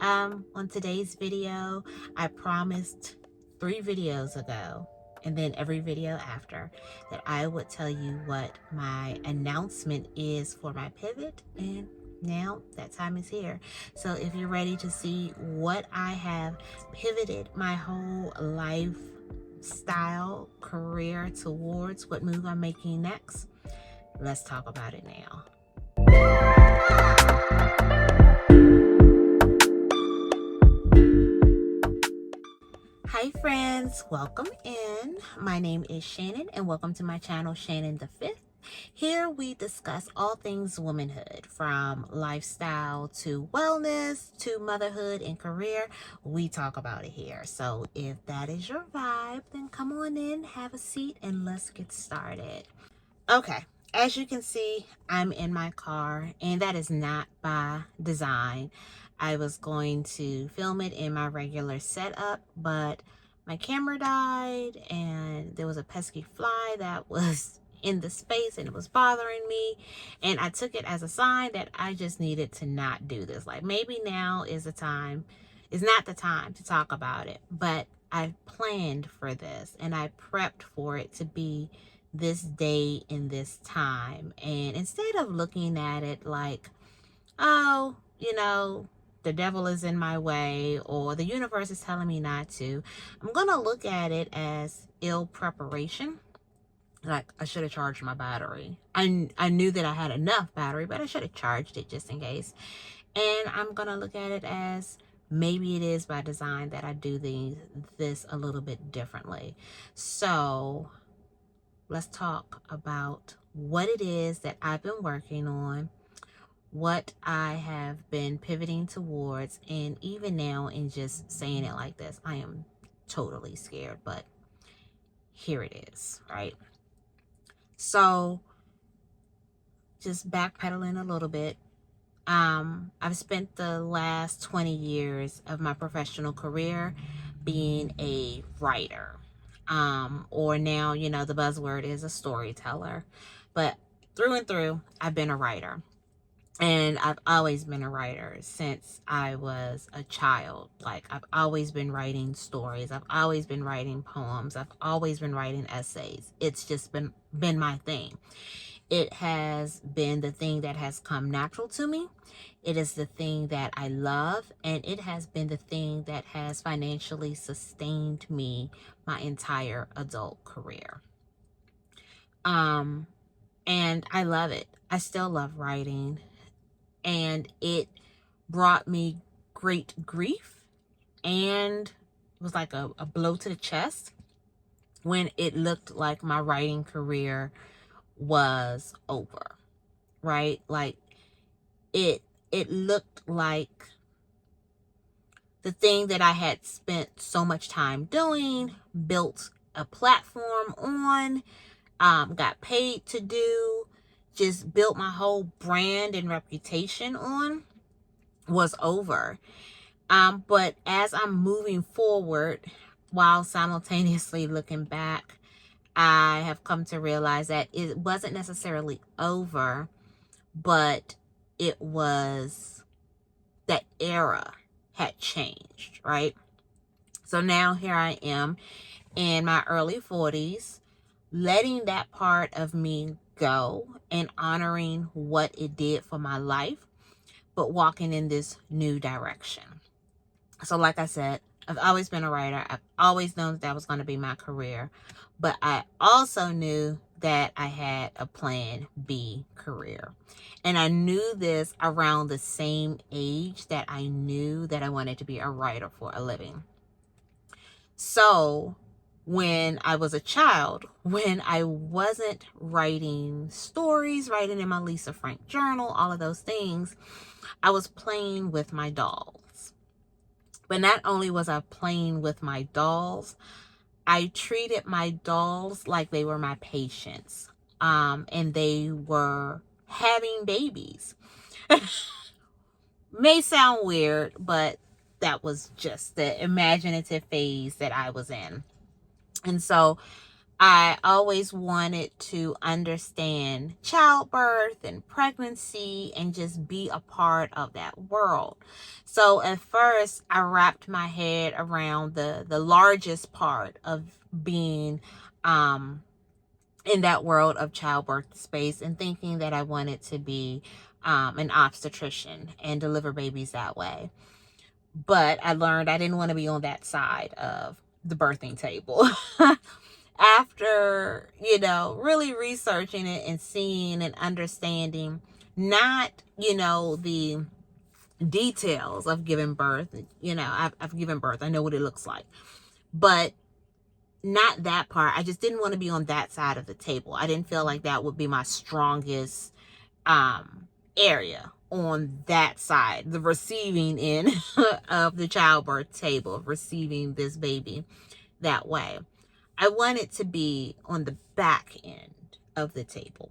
On today's video, I promised 3 videos ago and then every video after that I would tell you what my announcement is for my pivot, and now that time is here. So if you're ready to see what I have pivoted my whole lifestyle career towards, what move I'm making next, let's talk about it now. Hi friends, welcome in. My name is Shannon and welcome to my channel, Shannon the Fifth. Here we discuss all things womanhood, from lifestyle to wellness to motherhood and career. We talk about it here. So if that is your vibe, then come on in, have a seat, and let's get started. Okay, as you can see, I'm in my car, and that is not by design. I was going to film it in my regular setup, but my camera died and there was a pesky fly that was in the space and it was bothering me, and I took it as a sign that I just needed to not do this. Like, maybe now is not the time to talk about it, but I planned for this and I prepped for it to be this day in this time. And instead of looking at it like, oh, the devil is in my way or the universe is telling me not to, I'm gonna look at it as ill preparation. Like, I should have charged my battery. I knew that I had enough battery, but I should have charged it just in case. And I'm gonna look at it as maybe it is by design that I do this a little bit differently. So let's talk about what it is that I've been working on, what I have been pivoting towards, and even now, in just saying it like this, I am totally scared, but here it is, right? So just backpedaling a little bit, I've spent the last 20 years of my professional career being a writer. Or now, the buzzword is a storyteller. But through and through, I've been a writer. And I've always been a writer since I was a child. Like, I've always been writing stories. I've always been writing poems. I've always been writing essays. It's just been my thing. It has been the thing that has come natural to me. It is the thing that I love, and it has been the thing that has financially sustained me my entire adult career. And I love it. I still love writing, and it brought me great grief, and it was like a blow to the chest when it looked like my writing career was over, right? Like, it looked like the thing that I had spent so much time doing, built a platform on, got paid to do, just built my whole brand and reputation on, was over. But as I'm moving forward, while simultaneously looking back, I have come to realize that it wasn't necessarily over, but it was that era had changed, right? So now here I am in my early 40s, letting that part of me go and honoring what it did for my life, but walking in this new direction. So like I said, I've always been a writer. I've always known that was going to be my career, but I also knew that I had a plan B career. And I knew this around the same age that I knew that I wanted to be a writer for a living. So when I was a child, when I wasn't writing stories, writing in my Lisa Frank journal, all of those things, I was playing with my dolls. But not only was I playing with my dolls, I treated my dolls like they were my patients. And they were having babies. May sound weird, but that was just the imaginative phase that I was in. And so I always wanted to understand childbirth and pregnancy and just be a part of that world. So at first, I wrapped my head around the largest part of being in that world of childbirth space, and thinking that I wanted to be an obstetrician and deliver babies that way. But I learned I didn't want to be on that side of the birthing table. After, really researching it and seeing and understanding, not, the details of giving birth. I've given birth. I know what it looks like. But not that part. I just didn't want to be on that side of the table. I didn't feel like that would be my strongest area, on that side, the receiving end of the childbirth table, of receiving this baby that way. I wanted to be on the back end of the table.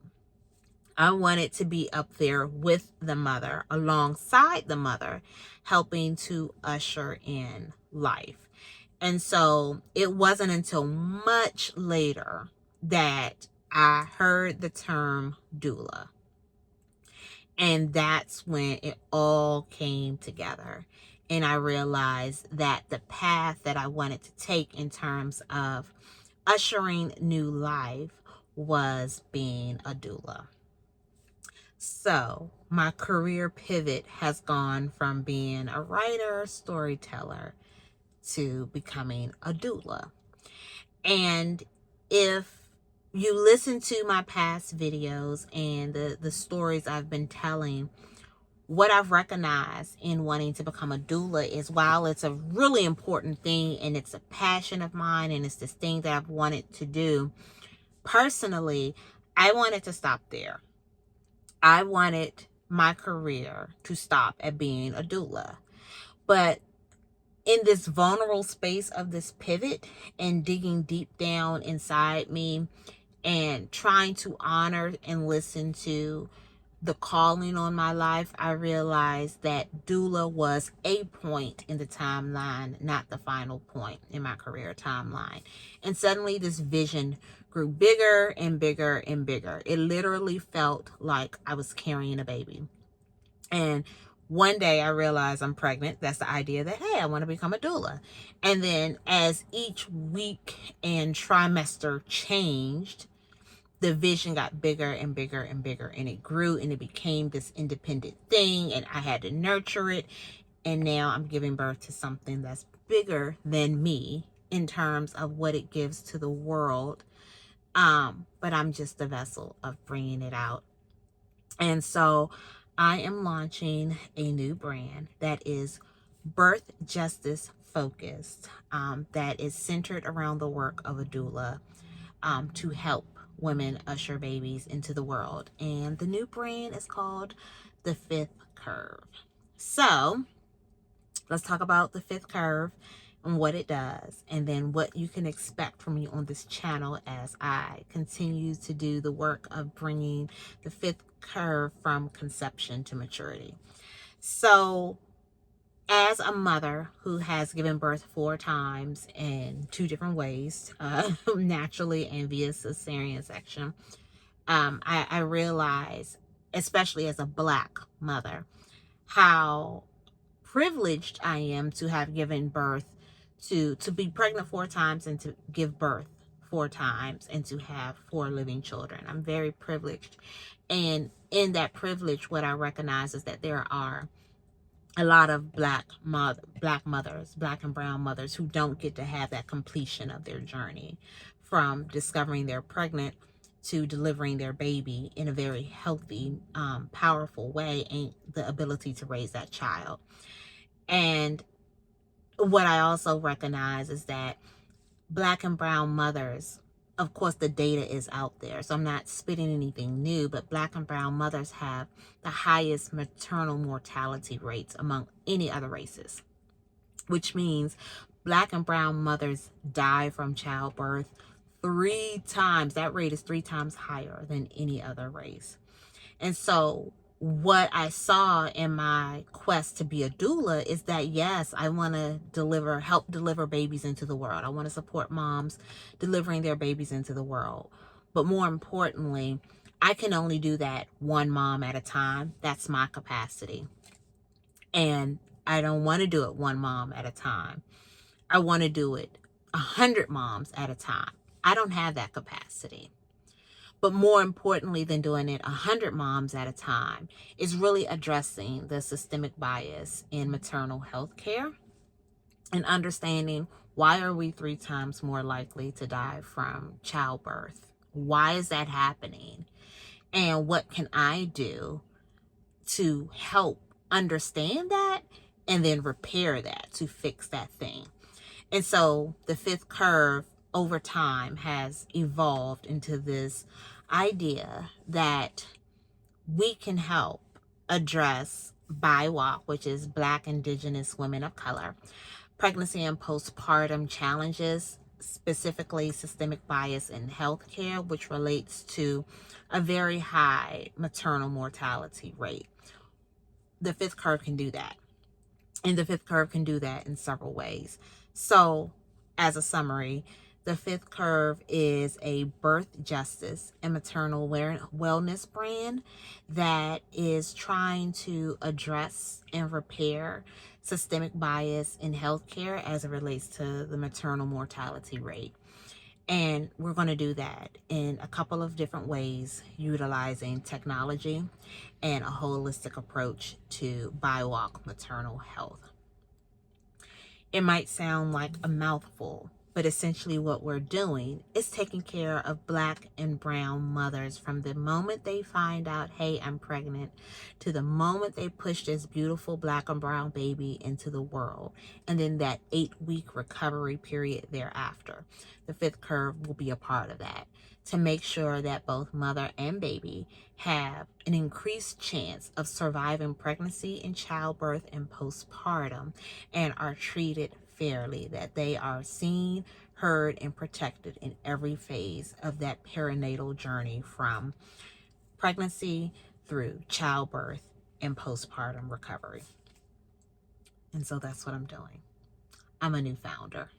I wanted to be up there with the mother, alongside the mother, helping to usher in life. And so it wasn't until much later that I heard the term doula. And that's when it all came together. And I realized that the path that I wanted to take in terms of ushering new life was being a doula. So my career pivot has gone from being a writer, storyteller, to becoming a doula. And if you listen to my past videos and the stories I've been telling, what I've recognized in wanting to become a doula is, while it's a really important thing and it's a passion of mine and it's this thing that I've wanted to do, personally, I wanted to stop there. I wanted my career to stop at being a doula. But in this vulnerable space of this pivot and digging deep down inside me and trying to honor and listen to the calling on my life, I realized that doula was a point in the timeline, not the final point in my career timeline. And suddenly this vision grew bigger and bigger and bigger. It literally felt like I was carrying a baby. And one day I realized I'm pregnant. That's the idea that, hey, I want to become a doula. And then as each week and trimester changed, the vision got bigger and bigger and bigger, and it grew and it became this independent thing, and I had to nurture it. And now I'm giving birth to something that's bigger than me in terms of what it gives to the world. But I'm just the vessel of bringing it out. And so I am launching a new brand that is birth justice focused, that is centered around the work of a doula, to help women usher babies into the world. And the new brand is called The Fifth Curve. So let's talk about The Fifth Curve and what it does, and then what you can expect from me on this channel as I continue to do the work of bringing the fifth curve from conception to maturity. So as a mother who has given birth 4 times in 2 different ways, naturally and via cesarean section, I realize, especially as a Black mother, how privileged I am to have given birth, to be pregnant 4 times and to give birth 4 times and to have 4 living children. I'm very privileged. And in that privilege, what I recognize is that there are a lot of Black mothers, Black and brown mothers, who don't get to have that completion of their journey from discovering they're pregnant to delivering their baby in a very healthy, powerful way, and the ability to raise that child. And what I also recognize is that Black and brown mothers, of course, the data is out there, so I'm not spitting anything new, but Black and brown mothers have the highest maternal mortality rates among any other races, which means Black and brown mothers die from childbirth 3 times. That rate is 3 times higher than any other race. And so what I saw in my quest to be a doula is that, yes, I want to help deliver babies into the world. I want to support moms delivering their babies into the world. But more importantly, I can only do that one mom at a time. That's my capacity. And I don't want to do it one mom at a time. I want to do it 100 moms at a time. I don't have that capacity. But more importantly than doing it 100 moms at a time is really addressing the systemic bias in maternal health care and understanding, why are we 3 times more likely to die from childbirth? Why is that happening? And what can I do to help understand that and then repair that, to fix that thing? And so the fifth curve over time has evolved into this idea that we can help address BIWOC, which is Black, Indigenous, Women of Color, pregnancy and postpartum challenges, specifically systemic bias in healthcare, which relates to a very high maternal mortality rate. The fifth curve can do that. And the fifth curve can do that in several ways. So, as a summary, the fifth curve is a birth justice and maternal wellness brand that is trying to address and repair systemic bias in healthcare as it relates to the maternal mortality rate. And we're going to do that in a couple of different ways, utilizing technology and a holistic approach to BIWOC maternal health. It might sound like a mouthful, but essentially what we're doing is taking care of Black and brown mothers from the moment they find out, hey, I'm pregnant, to the moment they push this beautiful Black and brown baby into the world, and then that 8-week recovery period thereafter. The fifth curve will be a part of that, to make sure that both mother and baby have an increased chance of surviving pregnancy and childbirth and postpartum, and are treated fairly, that they are seen, heard, and protected in every phase of that perinatal journey, from pregnancy through childbirth and postpartum recovery. And so that's what I'm doing. I'm a new founder.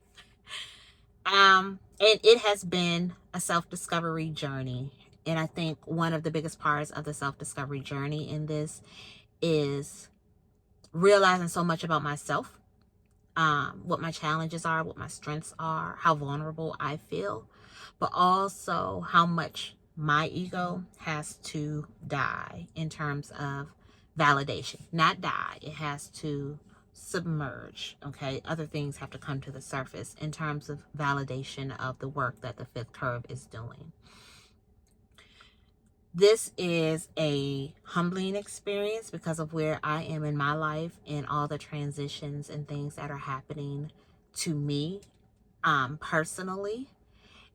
And it has been a self-discovery journey. And I think one of the biggest parts of the self-discovery journey in this is realizing so much about myself, what my challenges are, what my strengths are, how vulnerable I feel, but also how much my ego has to die in terms of validation. Not die, it has to submerge, okay? Other things have to come to the surface in terms of validation of the work that the fifth curve is doing. This is a humbling experience because of where I am in my life and all the transitions and things that are happening to me personally.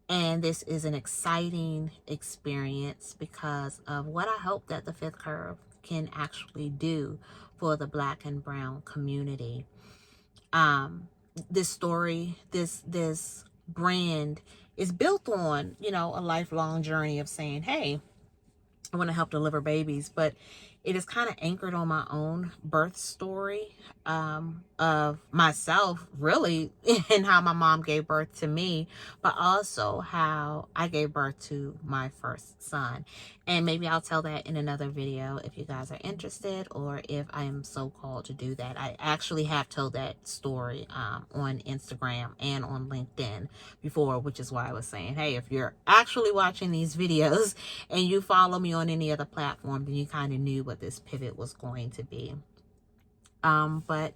And this is an exciting experience because of what I hope that the fifth curve can actually do for the Black and brown community. This story, this brand is built on, a lifelong journey of saying, hey, I want to help deliver babies, but it is kind of anchored on my own birth story of myself, really, and how my mom gave birth to me, but also how I gave birth to my first son. And maybe I'll tell that in another video if you guys are interested, or if I am so called to do that. I actually have told that story on Instagram and on LinkedIn before, which is why I was saying, hey, if you're actually watching these videos and you follow me on any other platform, then you kind of knew what this pivot was going to be. But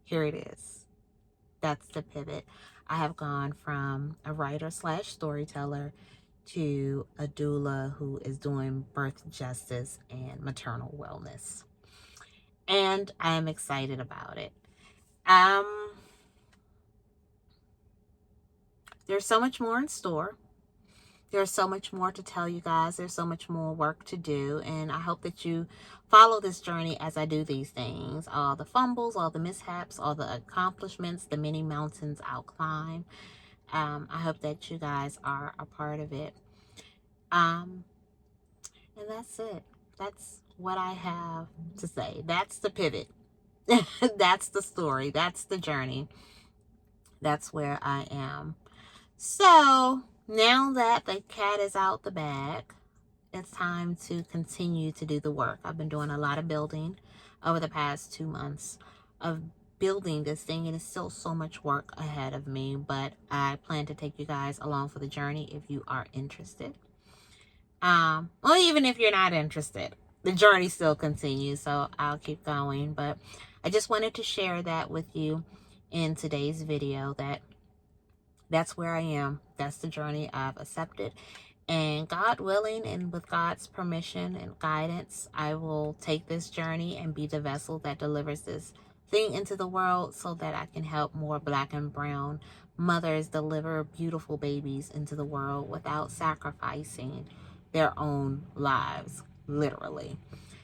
here it is. That's the pivot. I have gone from a writer / storyteller to a doula who is doing birth justice and maternal wellness. And I am excited about it. There's so much more in store. There's so much more to tell you guys. There's so much more work to do. And I hope that you follow this journey as I do these things. All the fumbles, all the mishaps, all the accomplishments, the many mountains I'll climb. I hope that you guys are a part of it. And that's it. That's what I have to say. That's the pivot. That's the story. That's the journey. That's where I am. So now that the cat is out the bag, it's time to continue to do the work. I've been doing a lot of building over the past 2 months of building this thing, and it's still so much work ahead of me, but I plan to take you guys along for the journey if you are interested. Well, even if you're not interested, the journey still continues, so I'll keep going. But I just wanted to share that with you in today's video, that's where I am. That's the journey I've accepted. And God willing, and with God's permission and guidance, I will take this journey and be the vessel that delivers this thing into the world so that I can help more Black and brown mothers deliver beautiful babies into the world without sacrificing their own lives, literally.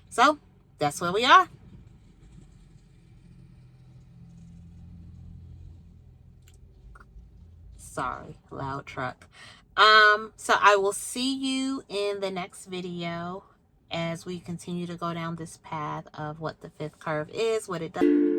So that's where we are. Sorry, loud truck. So I will see you in the next video as we continue to go down this path of what the fifth curve is, what it does.